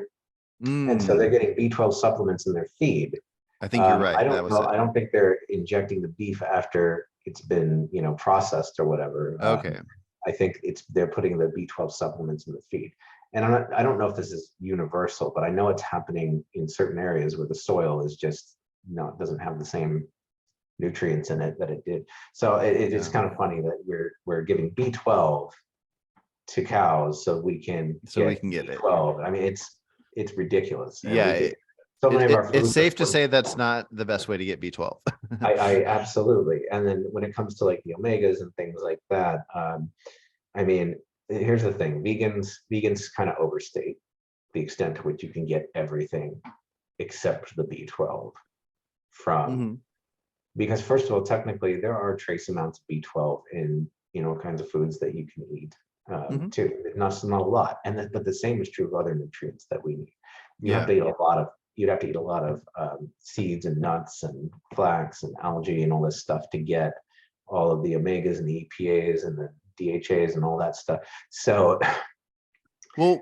and so they're Mm, getting B12 supplements in their feed. I think you're I right. That don't was know. it. I don't think they're injecting the beef after it's been, you know, processed or whatever. Okay. I think they're putting the B12 supplements in the feed. And I don't know if this is universal, but I know it's happening in certain areas where the soil is just, you know, it doesn't have the same nutrients in it that it did. So it's Yeah. kind of funny that we're giving B12 to cows so we can So we get can get it. B12. I mean, it's ridiculous, and Yeah. we get so many of our It's foods are safe to say that's not the best way to get B12. I absolutely. And then when it comes to like the omegas and things like that, I mean, here's the thing: vegans kind of overstate the extent to which you can get everything except the B12 from, Hmm. because first of all, technically there are trace amounts of B12 in, you know, kinds of foods that you can eat Hmm. too. Not a lot, but the same is true of other nutrients that we need. You have Yeah. to eat a lot of you'd have to eat a lot of seeds and nuts and flax and algae and all this stuff to get all of the omegas and the EPAs and the DHAs and all that stuff. So I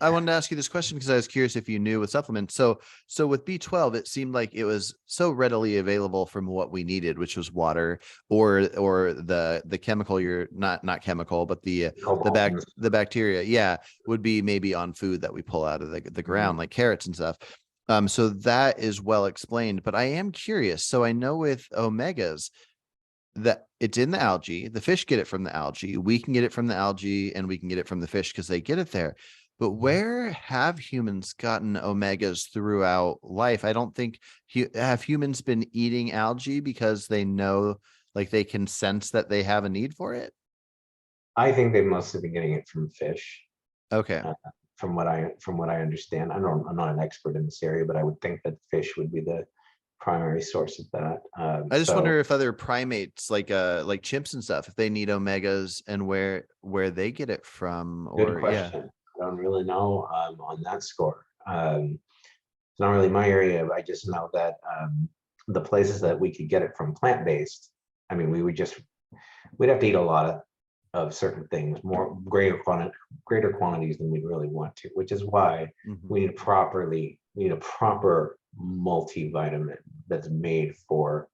wanted to ask you this question because I was curious if you knew with supplements. So with B12, it seemed like it was so readily available from what we needed, which was water or the chemical you're not chemical, but cobalt and the bacteria, yeah, would be maybe on food that we pull out of the ground, like carrots and stuff. So that is well explained, but I am curious. So I know with omegas, that it's in the algae. The fish get it from the algae. We can get it from the algae, and we can get it from the fish because they get it there. But where have humans gotten omegas throughout life? I don't think have humans been eating algae because they know, like, they can sense that they have a need for it. I think they must have been getting it from fish. Okay. uh, from what I understand. I'm not an expert in this area, but I would think that fish would be the primary source of that. I just So wonder if other primates like chimps and stuff, if they need omegas and where they get it from, good or yeah. question. I don't really know on that score. It's not really my area. I just know that the places that we could get it from plant-based, I mean, we'd have to eat a lot of certain things, greater quantities than we really want to, which is why Mhm. we need a proper multivitamin that's made for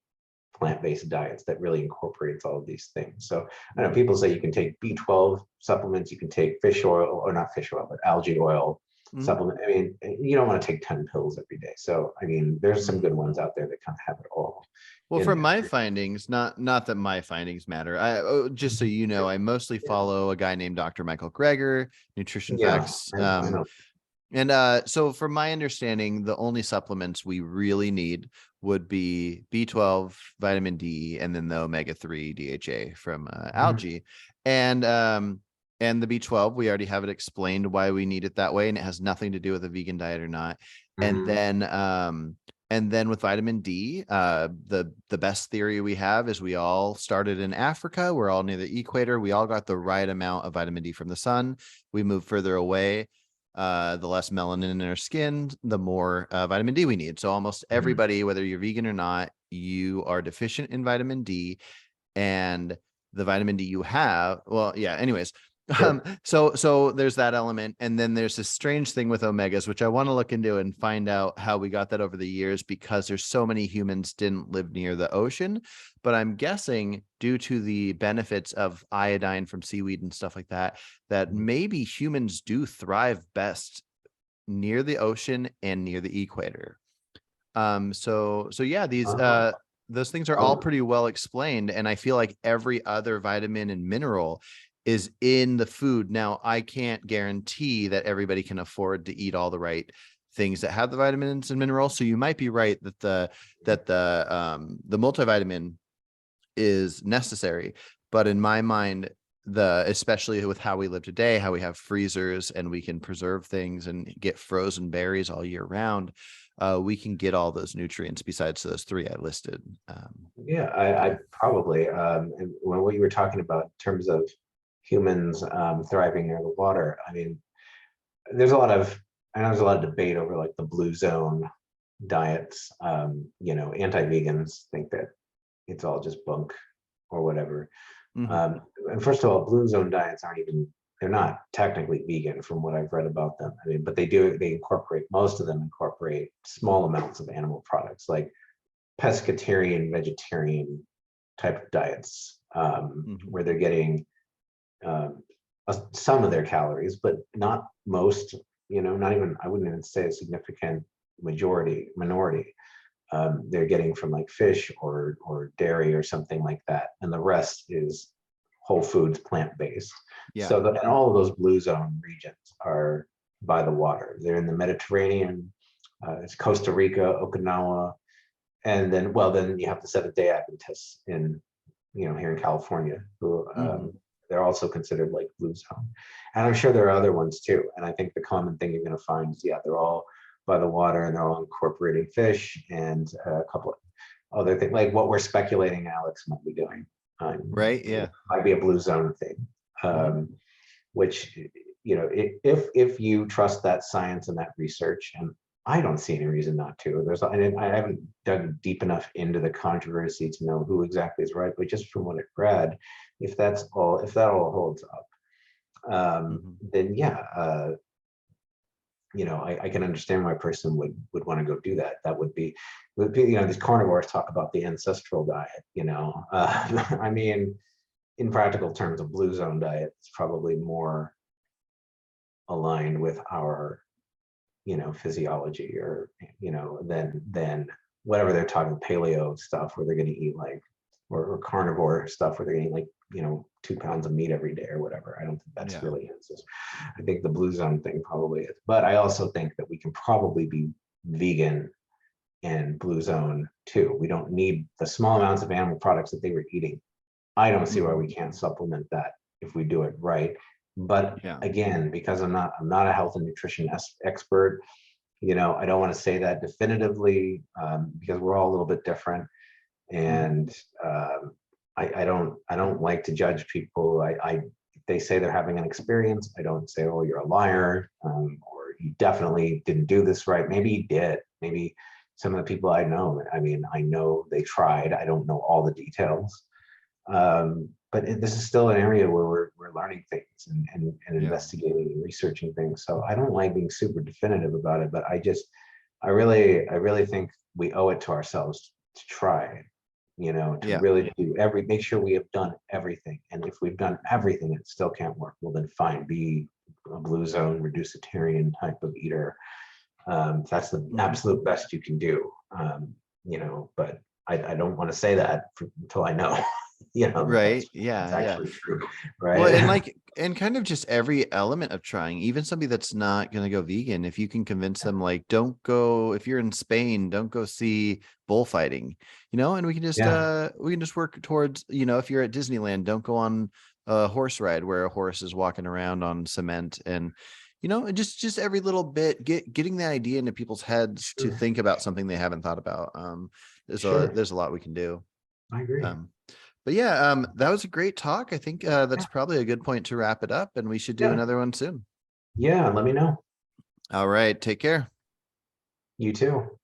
plant-based diets that really incorporates all of these things. So I know people say you can take B12 supplements, you can take fish oil, or not fish oil, but algae oil Mhm. supplement. I mean, you don't want to take 10 pills every day. So I mean, there's some good Mhm. ones out there that kind of have it all Well, in from my there. findings, not that my findings matter. Just so you know, I mostly Yeah, follow a guy named Dr. Michael Greger, Nutrition yeah, Facts. I know. And so from my understanding, the only supplements we really need would be B12, vitamin D, and then the omega-3 DHA from Mhm, algae. And the B12, we already have it explained why we need it that way, and it has nothing to do with a vegan diet or not. And mhm, then with vitamin D, the best theory we have is we all started in Africa. We're all near the equator. We all got the right amount of vitamin D from the sun. We move further away, the less melanin in our skin, the more vitamin D we need. So almost mhm. everybody, whether you're vegan or not, you are deficient in vitamin D. And the vitamin D you have, well, yeah, anyways. Sure. So there's that element. And then there's this strange thing with omegas, which I want to look into and find out how we got that over the years, because there's so many humans didn't live near the ocean. But I'm guessing due to the benefits of iodine from seaweed and stuff like that, that Mhm. maybe humans do thrive best near the ocean and near the equator. So yeah, Uh, those things are all um, pretty well explained, and I feel like every other vitamin and mineral is in the food. Now, I can't guarantee that everybody can afford to eat all the right things that have the vitamins and minerals. So you might be right that the multivitamin is necessary, but in my mind, especially with how we live today, how we have freezers and we can preserve things and get frozen berries all year round, we can get all those nutrients besides those three I listed. yeah, Yeah. I probably, and when what you were talking about in terms of humans thriving near the water, I mean, there's a lot of, I know there's a lot of debate over like the blue zone diets. Anti-vegans think that it's all just bunk or whatever. Mhm. Um, and first of all, blue zone diets aren't even, they're not technically vegan from what I've read about them. I mean, but they incorporate, most of them incorporate small amounts of animal products, like pescatarian, vegetarian type of diets, Mhm. where they're getting um, some of their calories, but not most, not even, I wouldn't even say a significant minority. They're getting from like fish or dairy or something like that, and the rest is whole foods, plant-based. Yeah. So and all of those blue zone regions are by the water. They're in the Mediterranean. It's Costa Rica, Okinawa, and then, well, then you have the Seventh Day Adventists in, here in California, who Mhm. they're also considered like blue zone. And I'm sure there are other ones too. And I think the common thing you're going to find is, yeah, they're all by the water and they're all incorporating fish and a couple of other things, like what we're speculating Alex might be doing. Right. Yeah. Might be a blue zone thing, Mhm. which, if you trust that science and that research, and I don't see any reason not to. I haven't dug deep enough into the controversy to know who exactly is right, but just from what I've read, if that all holds up, Mhm. then yeah, I can understand why a person would want to go do that. That would be, these carnivores talk about the ancestral diet. I mean, in practical terms, a blue zone diet is probably more aligned with our, physiology, or than whatever they're talking paleo stuff, where they're going to eat like or carnivore stuff where they're eating like, 2 pounds of meat every day or whatever. I don't think that's Yeah. really it. I think the blue zone thing probably is, but I also think that we can probably be vegan and blue zone too. We don't need the small amounts of animal products that they were eating. I don't see why we can't supplement that if we do it right. But Yeah. again, because I'm not a health and nutrition expert, I don't want to say that definitively, because we're all a little bit different. And I don't like to judge people. They say they're having an experience. I don't say, oh, you're a liar, or you definitely didn't do this right. Maybe you did. Maybe some of the people I know, I know they tried. I don't know all the details. But this is still an area where we're learning things and Yeah. investigating and researching things. So I don't like being super definitive about it, but I really think we owe it to ourselves to try, to Yeah. really make sure we have done everything. And if we've done everything, it still can't work. Well, then fine, be a blue zone reducitarian type of eater. That's the absolute best you can do. But I don't want to say that until I know, Right. that's Yeah. Yeah. actually true, Well, right? and kind of just every element of trying, even somebody that's not going to go vegan, if you can convince them, like, don't go, if you're in Spain, don't go see bullfighting, and we can Yeah, just work towards, if you're at Disneyland, don't go on a horse ride where a horse is walking around on cement, and and just every little bit, getting the idea into people's heads to sure, think about something they haven't thought about. sure. There's a lot we can do. I agree. Um, but yeah, that was a great talk. I think Yeah, that's probably a good point to wrap it up, and we should do yeah, another one soon. yeah. Let me know. All right, take care. You too.